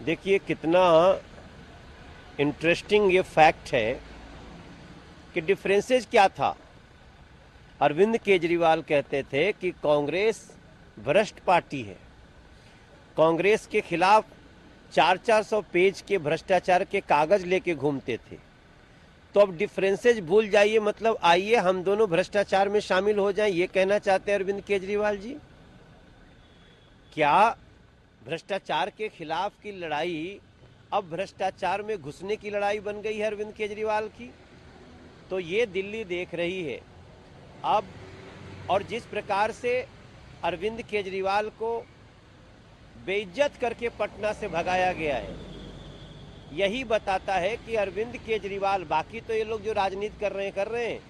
देखिए कितना इंटरेस्टिंग ये फैक्ट है कि डिफरेंसेस क्या था। अरविंद केजरीवाल कहते थे कि कांग्रेस भ्रष्ट पार्टी है, कांग्रेस के खिलाफ 400 पेज के भ्रष्टाचार के कागज लेके घूमते थे। तो अब डिफरेंसेस भूल जाइए, मतलब आइए हम दोनों भ्रष्टाचार में शामिल हो जाएं, ये कहना चाहते हैं अरविंद केजरीवाल जी। क्या भ्रष्टाचार के खिलाफ की लड़ाई अब भ्रष्टाचार में घुसने की लड़ाई बन गई है अरविंद केजरीवाल की? तो ये दिल्ली देख रही है अब। और जिस प्रकार से अरविंद केजरीवाल को बेइज्जत करके पटना से भगाया गया है, यही बताता है कि अरविंद केजरीवाल, बाकी तो ये लोग जो राजनीति कर रहे हैं,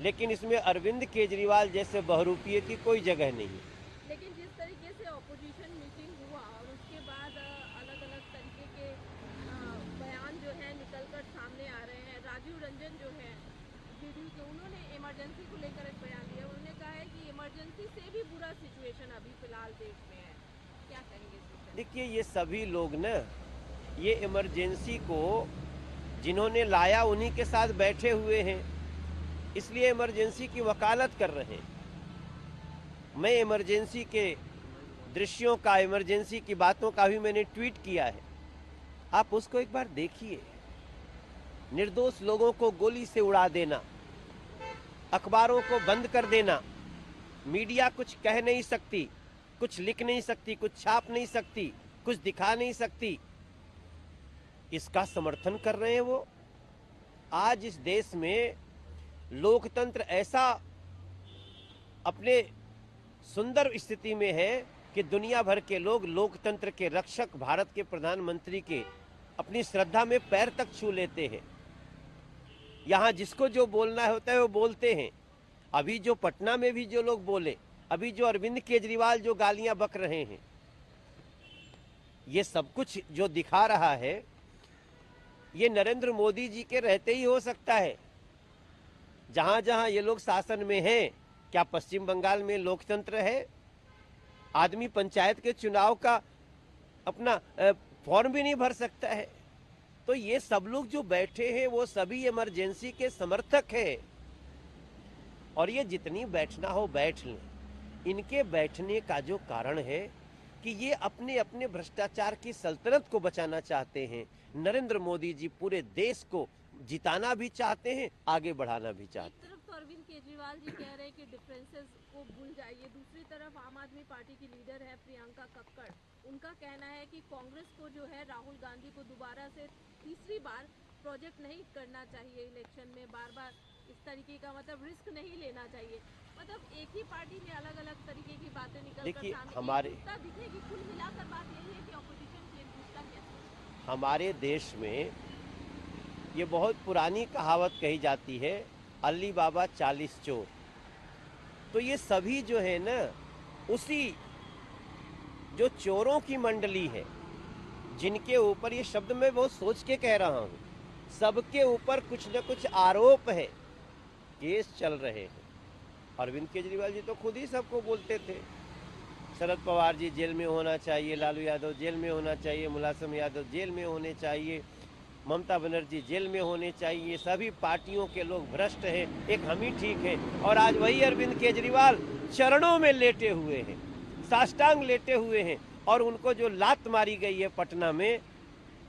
लेकिन इसमें अरविंद केजरीवाल जैसे बहरूपिये की कोई जगह नहीं है। लेकिन जिस तरीके से ऑपोजिशन मीटिंग हुआ और उसके बाद अलग अलग तरीके के बयान जो है निकलकर सामने आ रहे हैं। राजीव रंजन जो है जेडीयू के, उन्होंने इमरजेंसी को लेकर एक बयान दिया। उन्होंने कहा है कि इमरजेंसी से भी बुरा सिचुएशन अभी फिलहाल देश में है। क्या कहेंगे इस विषय में? देखिए ये सभी लोग ना, ये इमरजेंसी को जिन्होंने लाया उन्हीं के साथ बैठे हुए हैं, इसलिए इमरजेंसी की वकालत कर रहे हैं। मैं इमरजेंसी के दृश्यों का, इमरजेंसी की बातों का भी मैंने ट्वीट किया है, आप उसको एक बार देखिए। निर्दोष लोगों को गोली से उड़ा देना, अखबारों को बंद कर देना, मीडिया कुछ कह नहीं सकती, कुछ लिख नहीं सकती, कुछ छाप नहीं सकती, कुछ दिखा नहीं सकती, इसका समर्थन कर रहे हैं वो। आज इस देश में लोकतंत्र ऐसा अपने सुंदर स्थिति में है कि दुनिया भर के लोग लोकतंत्र के रक्षक, भारत के प्रधानमंत्री के अपनी श्रद्धा में पैर तक छू लेते हैं। यहां जिसको जो बोलना होता है वो बोलते हैं। अभी जो पटना में भी जो लोग बोले, अभी जो अरविंद केजरीवाल जो गालियां बक रहे हैं, ये सब कुछ जो दिखा रहा है, ये नरेंद्र मोदी जी के रहते ही हो सकता है। जहां जहां ये लोग शासन में हैं, क्या पश्चिम बंगाल में लोकतंत्र है? आदमी पंचायत के चुनाव का अपना फॉर्म भी नहीं भर सकता है। तो ये सब लोग जो बैठे हैं वो सभी इमरजेंसी के समर्थक हैं, और ये जितनी बैठना हो बैठ लें। इनके बैठने का जो कारण है कि ये अपने अपने भ्रष्टाचार की सल्तनत को बचाना चाहते हैं। नरेंद्र मोदी जी पूरे देश को जिताना भी चाहते हैं, आगे बढ़ाना भी चाहते हैं। एक तरफ तो अरविंद केजरीवाल जी कह रहे हैं कि डिफरेंसेस को भूल जाइए, दूसरी तरफ आम आदमी पार्टी की लीडर है प्रियंका कक्कड़, उनका कहना है कि कांग्रेस को जो है राहुल गांधी को दोबारा से तीसरी बार प्रोजेक्ट नहीं करना चाहिए इलेक्शन में, बार बार इस तरीके का मतलब रिस्क नहीं लेना चाहिए। मतलब एक ही पार्टी में अलग अलग तरीके की बातें निकल कर देखिए सामने हमारे एकजुटता दिखेगी। कुल मिलाकर बात यही है कि ऑपोजिशन की एकजुटता कैसे? हमारे देश में ये बहुत पुरानी कहावत कही जाती है, अली बाबा 40 चोर। तो ये सभी जो है ना, उसी जो चोरों की मंडली है, जिनके ऊपर, ये शब्द मैं बहुत सोच के कह रहा हूं, सबके ऊपर कुछ न कुछ आरोप है, केस चल रहे हैं। अरविंद केजरीवाल जी तो खुद ही सबको बोलते थे, शरद पवार जी जेल में होना चाहिए, लालू यादव जेल में होना चाहिए, मुलायम यादव जेल में होने चाहिए, ममता बनर्जी जेल में होने चाहिए, सभी पार्टियों के लोग भ्रष्ट हैं, एक हम ही ठीक है। और आज वही अरविंद केजरीवाल चरणों में लेटे हुए हैं, साष्टांग लेटे हुए हैं, और उनको जो लात मारी गई है पटना में,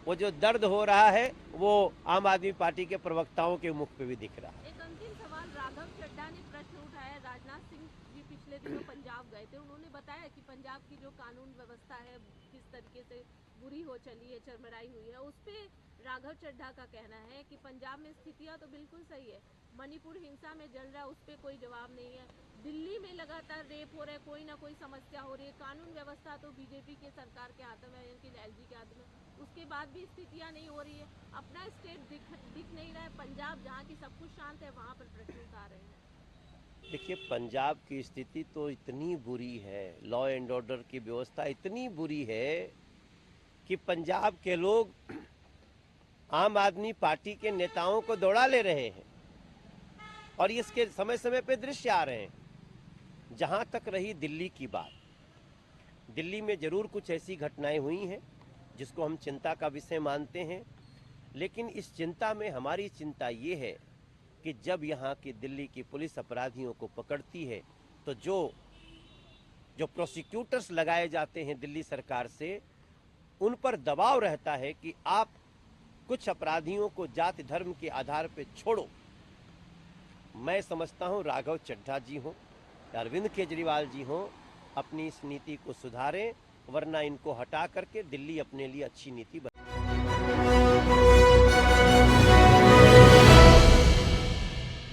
वो जो दर्द हो रहा है वो आम आदमी पार्टी के प्रवक्ताओं के मुख पे भी दिख रहा है। एक अंतिम सवाल, राघव चड्ढा ने प्रश्न उठाया। राजनाथ सिंह जी पिछले दिनों पंजाब गए थे, उन्होंने बताया कि पंजाब की जो कानून व्यवस्था है किस तरीके से बुरी हो चली है, चरमराई हुई है। उस पर राघव चड्ढा का कहना है कि पंजाब में स्थितियां तो बिल्कुल सही है, मणिपुर हिंसा में जल रहा है, उस पर कोई जवाब नहीं है, दिल्ली में लगातार रेप हो रहा है, कोई ना कोई समस्या हो रही है, कानून व्यवस्था तो बीजेपी के सरकार के हाथ में है, इनकी एलजी के हाथ में, उसके बाद भी स्थितियां नहीं हो रही है। अपना स्टेट दिख नहीं रहा है। पंजाब जहाँ की सब कुछ शांत है, वहाँ पर प्रश्न उठा रहे हैं। देखिए पंजाब की स्थिति तो इतनी बुरी है, लॉ एंड ऑर्डर की व्यवस्था इतनी बुरी है कि पंजाब के लोग आम आदमी पार्टी के नेताओं को दौड़ा ले रहे हैं, और इसके समय समय पे दृश्य आ रहे हैं। जहां तक रही दिल्ली की बात, दिल्ली में जरूर कुछ ऐसी घटनाएं हुई हैं जिसको हम चिंता का विषय मानते हैं। लेकिन इस चिंता में हमारी चिंता ये है कि जब यहाँ की दिल्ली की पुलिस अपराधियों को पकड़ती है तो जो प्रोसिक्यूटर्स लगाए जाते हैं दिल्ली सरकार से, उन पर दबाव रहता है कि आप कुछ अपराधियों को जाति धर्म के आधार पर छोड़ो। मैं समझता हूं राघव चड्ढा जी हों, अरविंद केजरीवाल जी हों, अपनी इस नीति को सुधारें, वरना इनको हटा करके दिल्ली अपने लिए अच्छी नीति